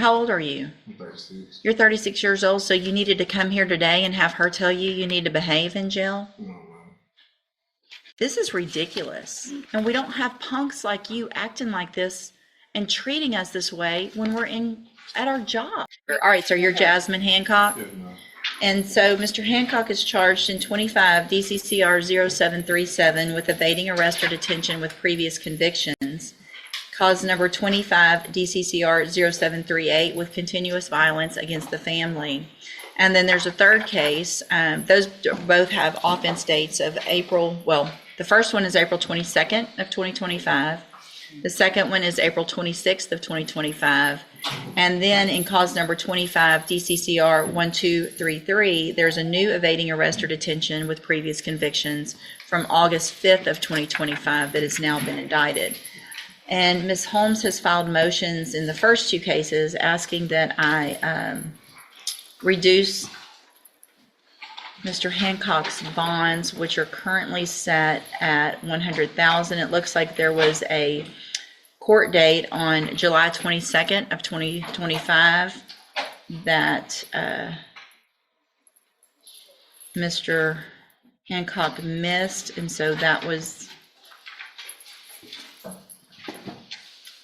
how old are you? I'm 36. You're 36 years old, so you needed to come here today and have her tell you you need to behave in jail? No. This is ridiculous. And we don't have punks like you acting like this and treating us this way when we're at our job. All right, so you're Jasmine Hancock? Yeah, no. And so Mr. Hancock is charged in 25 DCCR 0737 with evading arrest or detention with previous convictions. Cause number 25 DCCR 0738 with continuous violence against the family. And then there's a third case. Those both have offense dates of the first one is April 22nd of 2025. The second one is April 26th of 2025. And then in cause number 25 DCCR 1233, there's a new evading arrest or detention with previous convictions from August 5th of 2025 that has now been indicted. And Ms. Holmes has filed motions in the first two cases asking that I reduce Mr. Hancock's bonds, which are currently set at $100,000. It looks like there was a court date on July 22nd of 2025 that Mr. Hancock missed, and so that was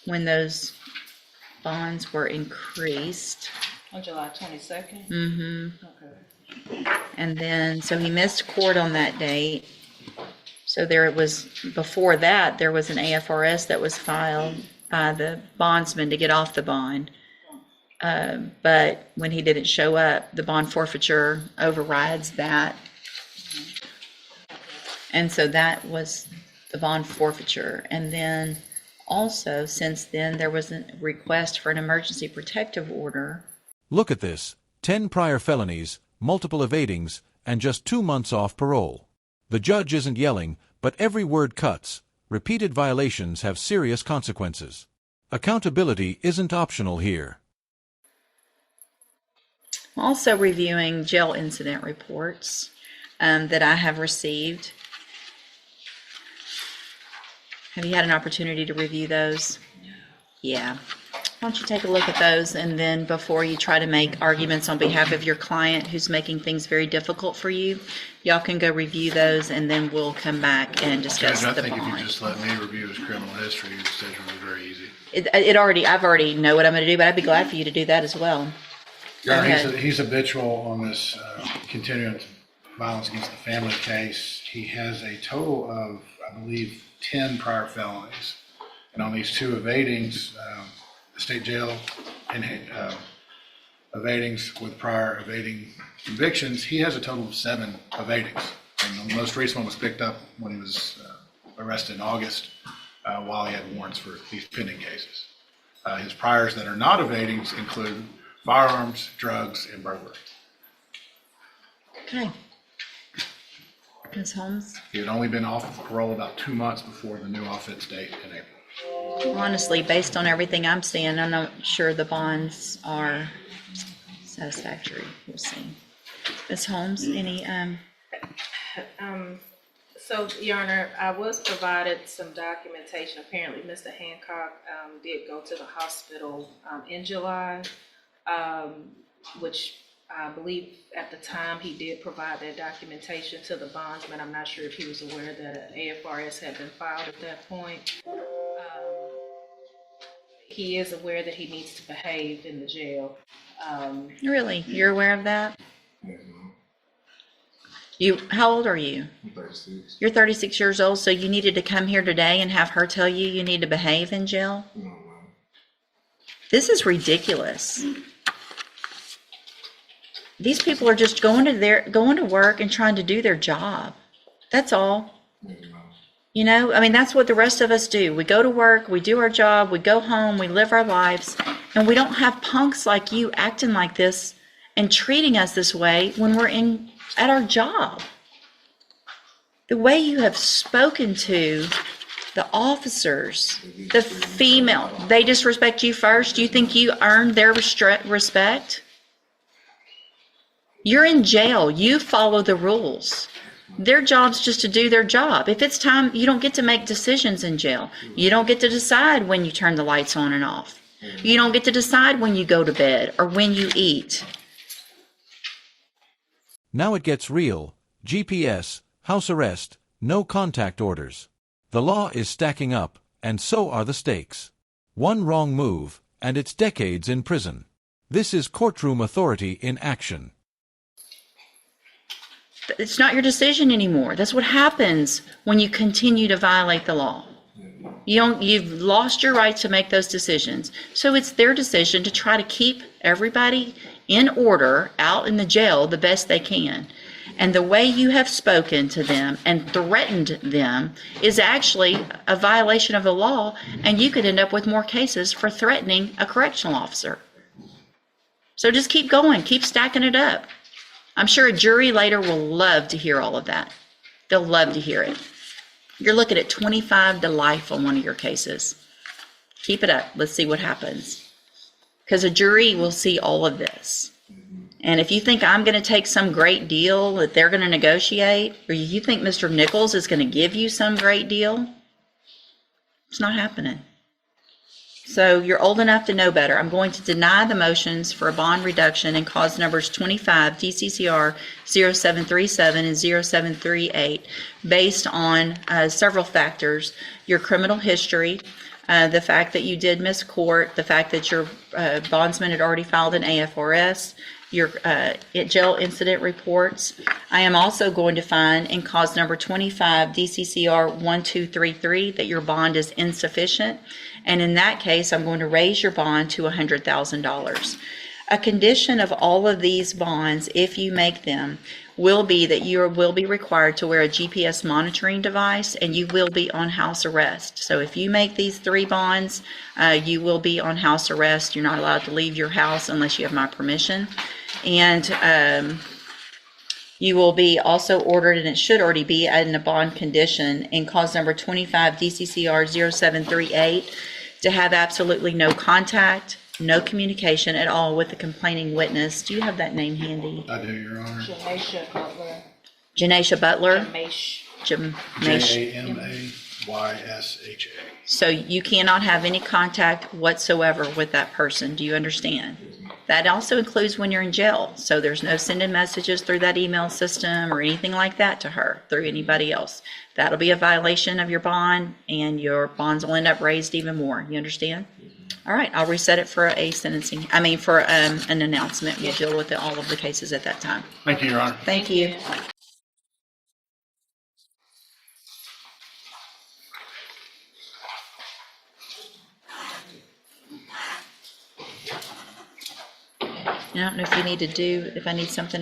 when those bonds were increased. On July 22nd? Mm-hmm. Okay. And then, so he missed court on that date. So before that, there was an AFRS that was filed by the bondsman to get off the bond. But when he didn't show up, the bond forfeiture overrides that. And so that was the bond forfeiture. And then also, since then, there was a request for an emergency protective order. Look at this: 10 prior felonies, multiple evadings, and just 2 months off parole. The judge isn't yelling, but every word cuts. Repeated violations have serious consequences. Accountability isn't optional here. Also reviewing jail incident reports that I have received. Have you had an opportunity to review those? Yeah. Why don't you take a look at those, and then before you try to make arguments on behalf of your client who's making things very difficult for you, y'all can go review those, and then we'll come back and discuss Judge, the I think if you bond. just let me review his criminal history, the decision will be very easy. I've already know what I'm going to do, but I'd be glad for you to do that as well. Go ahead. He's habitual on this continuing violence against the family case. He has a total of, I believe, 10 prior felonies. And on these 2 evadings, the state jail and evadings with prior evading convictions, he has a total of 7 evadings. And the most recent one was picked up when he was arrested in August while he had warrants for these pending cases. His priors that are not evadings include firearms, drugs, and burglary. Okay. Ms. Holmes? He had only been off of parole about 2 months before the new offense date in April. Honestly, based on everything I'm seeing, I'm not sure the bonds are satisfactory. We'll see. Ms. Holmes, any, So, Your Honor, I was provided some documentation. Apparently, Mr. Hancock did go to the hospital in July, which I believe at the time he did provide that documentation to the bondsman. I'm not sure if he was aware that an AFRS had been filed at that point. He is aware that he needs to behave in the jail. really, you're aware of that? Yeah, no. How old are you? I'm 36. You're 36 years old, so you needed to come here today and have her tell you you need to behave in jail? No. This is ridiculous. These people are just going to work and trying to do their job. That's all. Yeah, no. You know, I mean, that's what the rest of us do. We go to work, we do our job, we go home, we live our lives, and we don't have punks like you acting like this and treating us this way when we're at our job. The way you have spoken to the officers, the female, they disrespect you first. You think you earned their respect? You're in jail. You follow the rules. Their job's just to do their job. If it's time, you don't get to make decisions in jail. You don't get to decide when you turn the lights on and off. You don't get to decide when you go to bed or when you eat. Now it gets real. GPS, house arrest, no contact orders. The law is stacking up, and so are the stakes. One wrong move, and it's decades in prison. This is courtroom authority in action. It's not your decision anymore. That's what happens when you continue to violate the law. You've lost your right to make those decisions. So it's their decision to try to keep everybody in order out in the jail the best they can. And the way you have spoken to them and threatened them is actually a violation of the law, and you could end up with more cases for threatening a correctional officer. So just keep going, keep stacking it up. I'm sure a jury later will love to hear all of that. They'll love to hear it. You're looking at 25 to life on one of your cases. Keep it up. Let's see what happens. Because a jury will see all of this. And if you think I'm going to take some great deal that they're going to negotiate, or you think Mr. Nichols is going to give you some great deal, it's not happening. So you're old enough to know better. I'm going to deny the motions for a bond reduction in cause numbers 25 DCCR 0737 and 0738 based on several factors: your criminal history, the fact that you did miss court, the fact that your bondsman had already filed an AFRS, your jail incident reports. I am also going to find in cause number 25 DCCR 1233 that your bond is insufficient. And in that case, I'm going to raise your bond to $100,000. A condition of all of these bonds, if you make them, will be that you will be required to wear a GPS monitoring device, and you will be on house arrest. So if you make these 3 bonds, you will be on house arrest. You're not allowed to leave your house unless you have my permission. And you will be also ordered, and it should already be in a bond condition in cause number 25 DCCR 0738, to have absolutely no contact, no communication at all with the complaining witness. Do you have that name handy? I do, Your Honor. Janaisha Butler. Janaisha Butler? Jamaisha. Jamaysha. So you cannot have any contact whatsoever with that person. Do you understand? That also includes when you're in jail. So there's no sending messages through that email system or anything like that to her through anybody else. That'll be a violation of your bond, and your bonds will end up raised even more. You understand? All right, I'll reset it for a sentencing. For an announcement. We'll deal with all of the cases at that time. Thank you, Your Honor. Thank you. I don't know if you need to do, if I need something